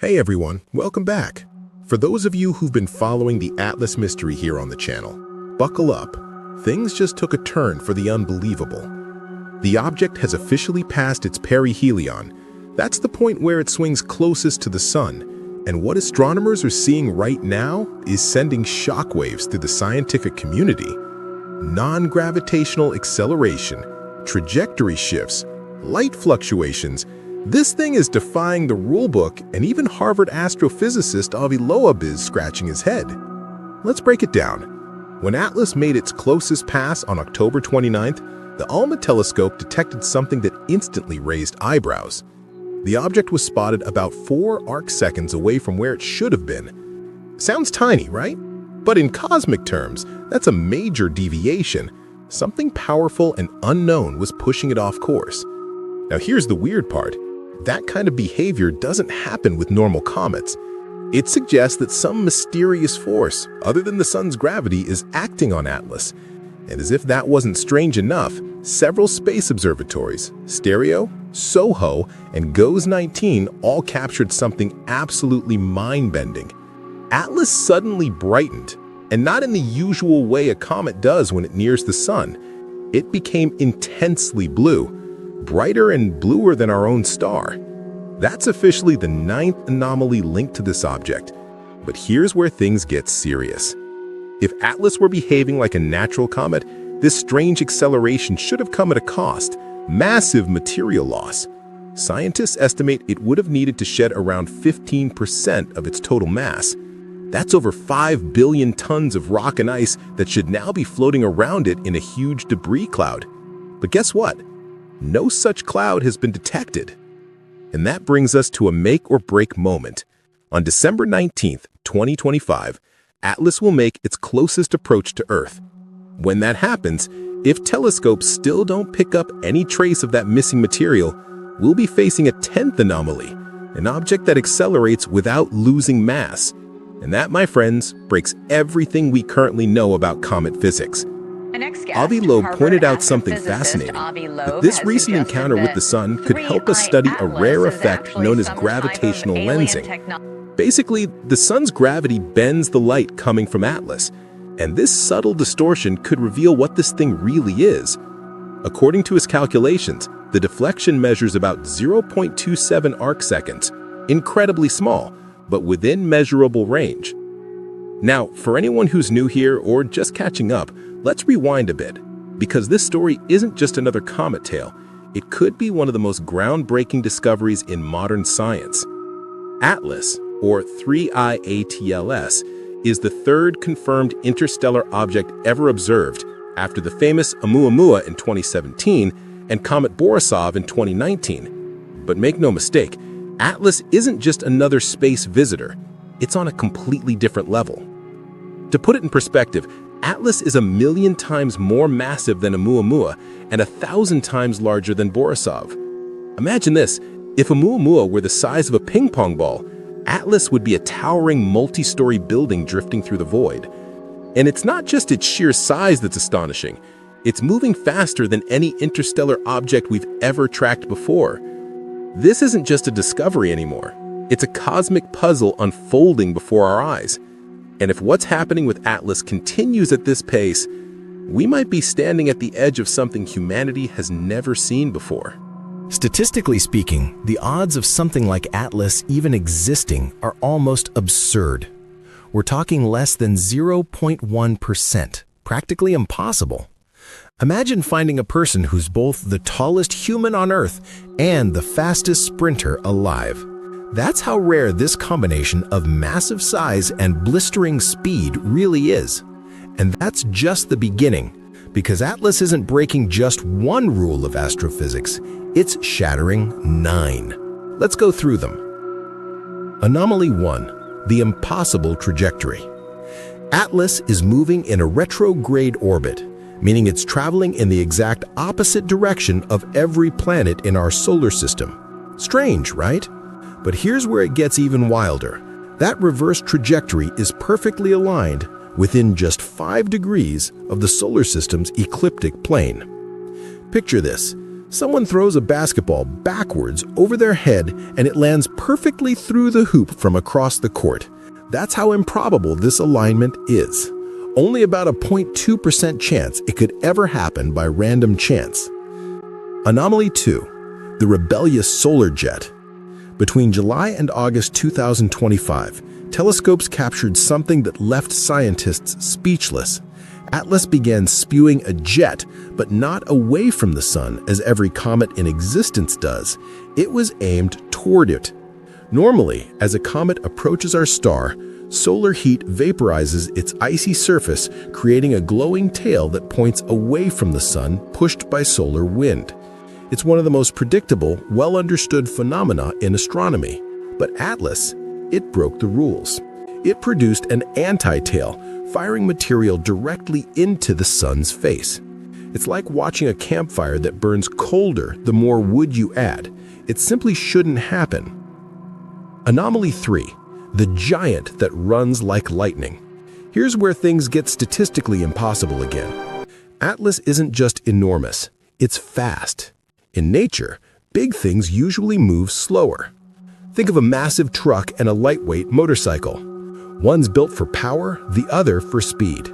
Hey everyone, welcome back. For those of you who've been following the Atlas mystery here on the channel, buckle up. Things just took a turn for the unbelievable. The object has officially passed its perihelion. That's the point where it swings closest to the sun. And what astronomers are seeing right now is sending shockwaves through the scientific community. Non-gravitational acceleration, trajectory shifts, light fluctuations. This thing is defying the rulebook, and even Harvard astrophysicist Avi Loeb is scratching his head. Let's break it down. When Atlas made its closest pass on October 29th, the ALMA telescope detected something that instantly raised eyebrows. The object was spotted about 4 arc-seconds away from where it should have been. Sounds tiny, right? But in cosmic terms, that's a major deviation. Something powerful and unknown was pushing it off course. Now here's the weird part. That kind of behavior doesn't happen with normal comets. It suggests that some mysterious force, other than the sun's gravity, is acting on Atlas. And as if that wasn't strange enough, several space observatories, Stereo, SOHO, and GOES 19 all captured something absolutely mind-bending. Atlas suddenly brightened, and not in the usual way a comet does when it nears the sun. It became intensely blue, brighter and bluer than our own star. That's officially the 9th anomaly linked to this object. But here's where things get serious. If Atlas were behaving like a natural comet, this strange acceleration should have come at a cost, massive material loss. Scientists estimate it would have needed to shed around 15% of its total mass. That's over 5 billion tons of rock and ice that should now be floating around it in a huge debris cloud. But guess what? No such cloud has been detected. And that brings us to a make-or-break moment. On December 19th, 2025, Atlas will make its closest approach to Earth. When that happens, if telescopes still don't pick up any trace of that missing material, we'll be facing a 10th anomaly, an object that accelerates without losing mass. And that, my friends, breaks everything we currently know about comet physics. Avi Loeb pointed out something fascinating, that this recent encounter with the sun could help us study a rare effect known as gravitational lensing. Basically, the sun's gravity bends the light coming from Atlas, and this subtle distortion could reveal what this thing really is. According to his calculations, the deflection measures about 0.27 arc-seconds, incredibly small, but within measurable range. Now, for anyone who's new here or just catching up, let's rewind a bit, because this story isn't just another comet tale. It could be one of the most groundbreaking discoveries in modern science. Atlas, or 3I-ATLS, is the third confirmed interstellar object ever observed, after the famous Oumuamua in 2017 and Comet Borisov in 2019. But make no mistake, Atlas isn't just another space visitor. It's on a completely different level. To put it in perspective, Atlas is 1,000,000 times more massive than Oumuamua and 1,000 times larger than Borisov. Imagine this, if Oumuamua were the size of a ping pong ball, Atlas would be a towering multi-story building drifting through the void. And it's not just its sheer size that's astonishing. It's moving faster than any interstellar object we've ever tracked before. This isn't just a discovery anymore. It's a cosmic puzzle unfolding before our eyes. And if what's happening with Atlas continues at this pace, we might be standing at the edge of something humanity has never seen before. Statistically speaking, the odds of something like Atlas even existing are almost absurd. We're talking less than 0.1%, practically impossible. Imagine finding a person who's both the tallest human on Earth and the fastest sprinter alive. That's how rare this combination of massive size and blistering speed really is. And that's just the beginning, because Atlas isn't breaking just one rule of astrophysics, it's shattering 9. Let's go through them. Anomaly 1, the impossible trajectory. Atlas is moving in a retrograde orbit, meaning it's traveling in the exact opposite direction of every planet in our solar system. Strange, right? But here's where it gets even wilder. That reverse trajectory is perfectly aligned within just 5 degrees of the solar system's ecliptic plane. Picture this. Someone throws a basketball backwards over their head and it lands perfectly through the hoop from across the court. That's how improbable this alignment is. Only about a 0.2% chance it could ever happen by random chance. Anomaly 2. The rebellious solar jet. Between July and August 2025, telescopes captured something that left scientists speechless. Atlas began spewing a jet, but not away from the sun as every comet in existence does. It was aimed toward it. Normally, as a comet approaches our star, solar heat vaporizes its icy surface, creating a glowing tail that points away from the sun, pushed by solar wind. It's one of the most predictable, well-understood phenomena in astronomy. But Atlas, it broke the rules. It produced an anti-tail, firing material directly into the sun's face. It's like watching a campfire that burns colder the more wood you add. It simply shouldn't happen. Anomaly 3. The giant that runs like lightning. Here's where things get statistically impossible again. Atlas isn't just enormous, it's fast. In nature, big things usually move slower. Think of a massive truck and a lightweight motorcycle. One's built for power, the other for speed.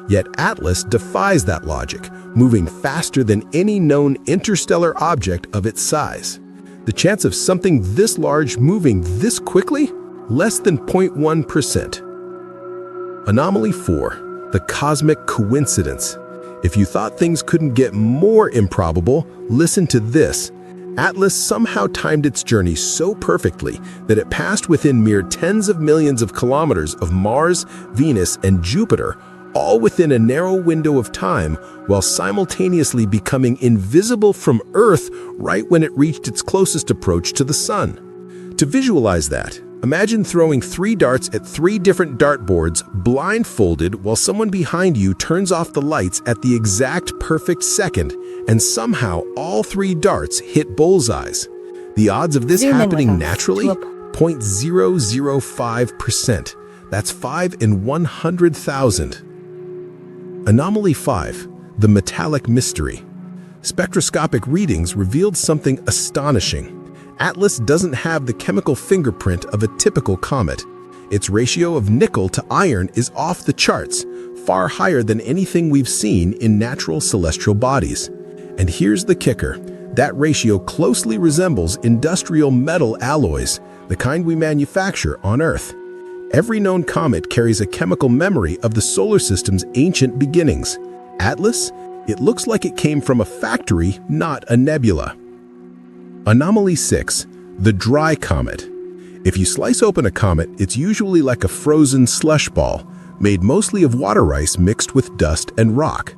Yet Atlas defies that logic, moving faster than any known interstellar object of its size. The chance of something this large moving this quickly? Less than 0.1%. Anomaly 4. The cosmic coincidence. If you thought things couldn't get more improbable, listen to this. Atlas somehow timed its journey so perfectly that it passed within mere tens of millions of kilometers of Mars, Venus, and Jupiter, all within a narrow window of time, while simultaneously becoming invisible from Earth right when it reached its closest approach to the Sun. To visualize that, imagine throwing 3 darts at 3 different dartboards, blindfolded, while someone behind you turns off the lights at the exact perfect second, and somehow all 3 darts hit bullseyes. The odds of this happening naturally? 0.005%. That's 5 in 100,000. Anomaly 5. The metallic mystery. Spectroscopic readings revealed something astonishing. Atlas doesn't have the chemical fingerprint of a typical comet. Its ratio of nickel to iron is off the charts, far higher than anything we've seen in natural celestial bodies. And here's the kicker. That ratio closely resembles industrial metal alloys, the kind we manufacture on Earth. Every known comet carries a chemical memory of the solar system's ancient beginnings. Atlas? It looks like it came from a factory, not a nebula. Anomaly 6. The dry comet. If you slice open a comet, it's usually like a frozen slush ball, made mostly of water ice mixed with dust and rock.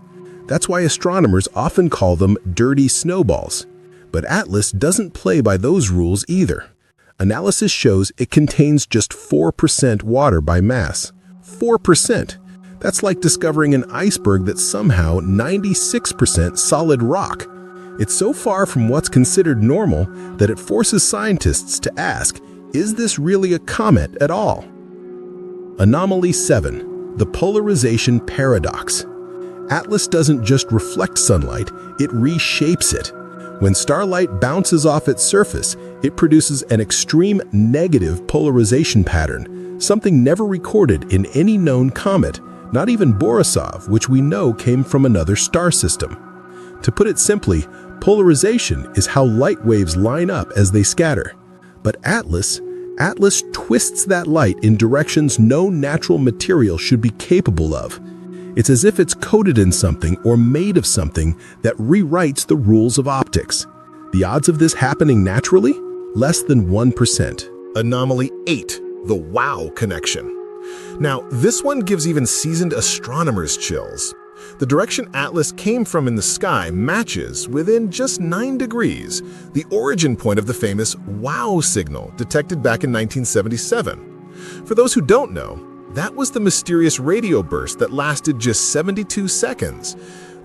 That's why astronomers often call them dirty snowballs. But Atlas doesn't play by those rules either. Analysis shows it contains just 4% water by mass. 4%! That's like discovering an iceberg that's somehow 96% solid rock. It's so far from what's considered normal that it forces scientists to ask, is this really a comet at all? Anomaly 7. The polarization paradox. Atlas doesn't just reflect sunlight, it reshapes it. When starlight bounces off its surface, it produces an extreme negative polarization pattern, something never recorded in any known comet, not even Borisov, which we know came from another star system. To put it simply, polarization is how light waves line up as they scatter. But Atlas twists that light in directions no natural material should be capable of. It's as if it's coated in something or made of something that rewrites the rules of optics. The odds of this happening naturally? Less than 1%. Anomaly 8. The wow connection. Now, this one gives even seasoned astronomers chills. The direction Atlas came from in the sky matches, within just 9 degrees, the origin point of the famous wow signal detected back in 1977. For those who don't know, that was the mysterious radio burst that lasted just 72 seconds,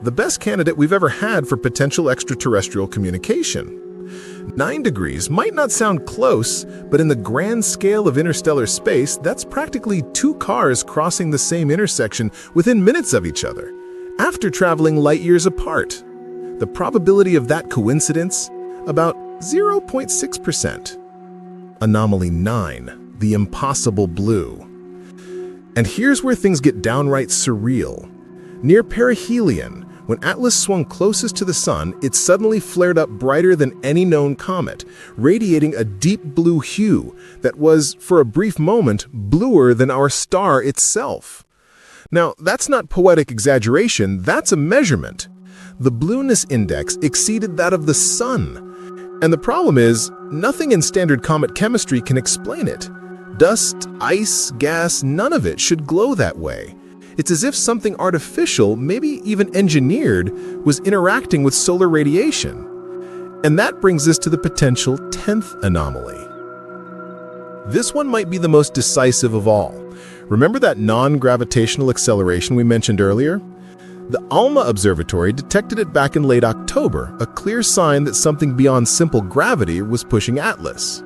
the best candidate we've ever had for potential extraterrestrial communication. 9 degrees might not sound close, but in the grand scale of interstellar space, that's practically 2 cars crossing the same intersection within minutes of each other, after traveling light years apart. The probability of that coincidence? About 0.6%. Anomaly 9, the impossible blue. And here's where things get downright surreal. Near perihelion, when Atlas swung closest to the Sun, it suddenly flared up brighter than any known comet, radiating a deep blue hue that was, for a brief moment, bluer than our star itself. Now, that's not poetic exaggeration, that's a measurement. The blueness index exceeded that of the Sun. And the problem is, nothing in standard comet chemistry can explain it. Dust, ice, gas, none of it should glow that way. It's as if something artificial, maybe even engineered, was interacting with solar radiation. And that brings us to the potential 10th anomaly. This one might be the most decisive of all. Remember that non-gravitational acceleration we mentioned earlier? The ALMA observatory detected it back in late October, a clear sign that something beyond simple gravity was pushing Atlas.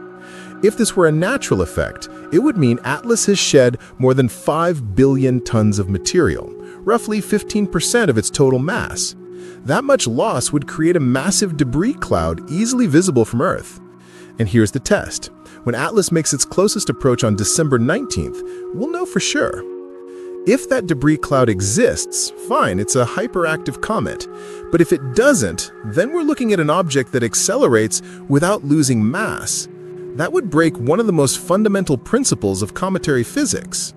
If this were a natural effect, it would mean Atlas has shed more than 5 billion tons of material, roughly 15% of its total mass. That much loss would create a massive debris cloud easily visible from Earth. And here's the test. When Atlas makes its closest approach on December 19th, we'll know for sure. If that debris cloud exists, fine, it's a hyperactive comet. But if it doesn't, then we're looking at an object that accelerates without losing mass. That would break one of the most fundamental principles of cometary physics.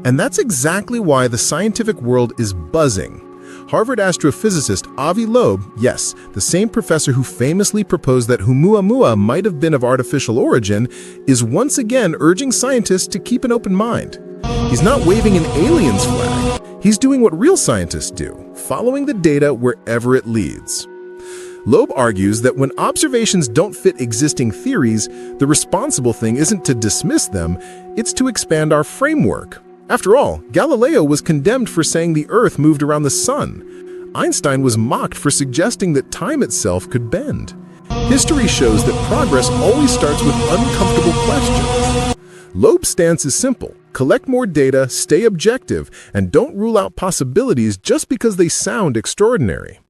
And that's exactly why the scientific world is buzzing. Harvard astrophysicist Avi Loeb, yes, the same professor who famously proposed that Oumuamua might have been of artificial origin, is once again urging scientists to keep an open mind. He's not waving an alien's flag. He's doing what real scientists do, following the data wherever it leads. Loeb argues that when observations don't fit existing theories, the responsible thing isn't to dismiss them, it's to expand our framework. After all, Galileo was condemned for saying the Earth moved around the Sun. Einstein was mocked for suggesting that time itself could bend. History shows that progress always starts with uncomfortable questions. Loeb's stance is simple. Collect more data, stay objective, and don't rule out possibilities just because they sound extraordinary.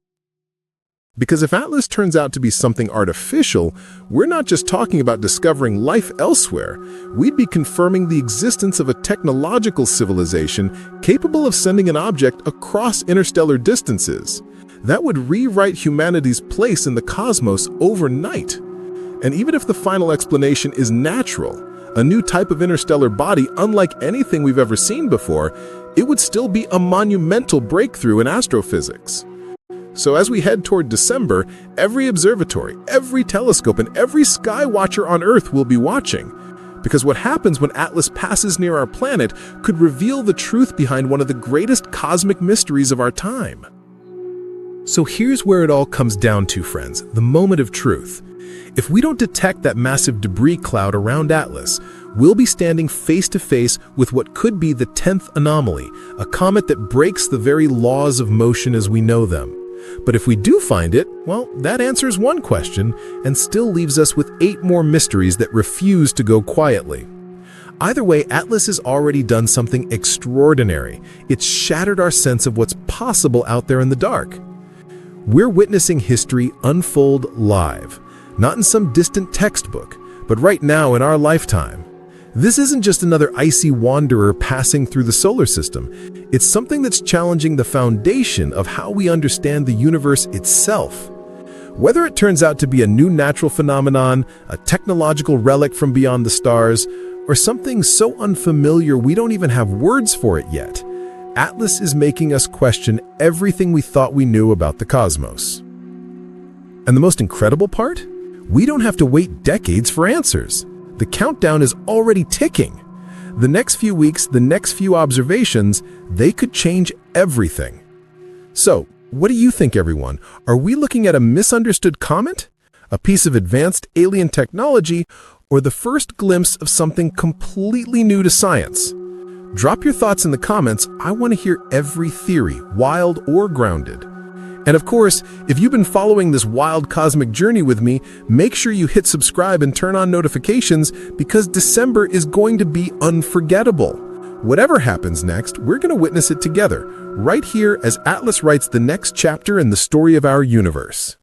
Because if Atlas turns out to be something artificial, we're not just talking about discovering life elsewhere. We'd be confirming the existence of a technological civilization capable of sending an object across interstellar distances. That would rewrite humanity's place in the cosmos overnight. And even if the final explanation is natural, a new type of interstellar body unlike anything we've ever seen before, it would still be a monumental breakthrough in astrophysics. So as we head toward December, every observatory, every telescope, and every sky watcher on Earth will be watching. Because what happens when Atlas passes near our planet could reveal the truth behind one of the greatest cosmic mysteries of our time. So here's where it all comes down to, friends, the moment of truth. If we don't detect that massive debris cloud around Atlas, we'll be standing face to face with what could be the 10th anomaly, a comet that breaks the very laws of motion as we know them. But if we do find it, well, that answers one question and still leaves us with 8 more mysteries that refuse to go quietly. Either way, Atlas has already done something extraordinary. It's shattered our sense of what's possible out there in the dark. We're witnessing history unfold live, not in some distant textbook, but right now in our lifetime. This isn't just another icy wanderer passing through the solar system. It's something that's challenging the foundation of how we understand the universe itself. Whether it turns out to be a new natural phenomenon, a technological relic from beyond the stars, or something so unfamiliar we don't even have words for it yet, Atlas is making us question everything we thought we knew about the cosmos. And the most incredible part? We don't have to wait decades for answers. The countdown is already ticking. The next few weeks, the next few observations, they could change everything. So, what do you think, everyone? Are we looking at a misunderstood comet, a piece of advanced alien technology, or the first glimpse of something completely new to science? Drop your thoughts in the comments. I want to hear every theory, wild or grounded. And of course, if you've been following this wild cosmic journey with me, make sure you hit subscribe and turn on notifications because December is going to be unforgettable. Whatever happens next, we're going to witness it together, right here as Atlas writes the next chapter in the story of our universe.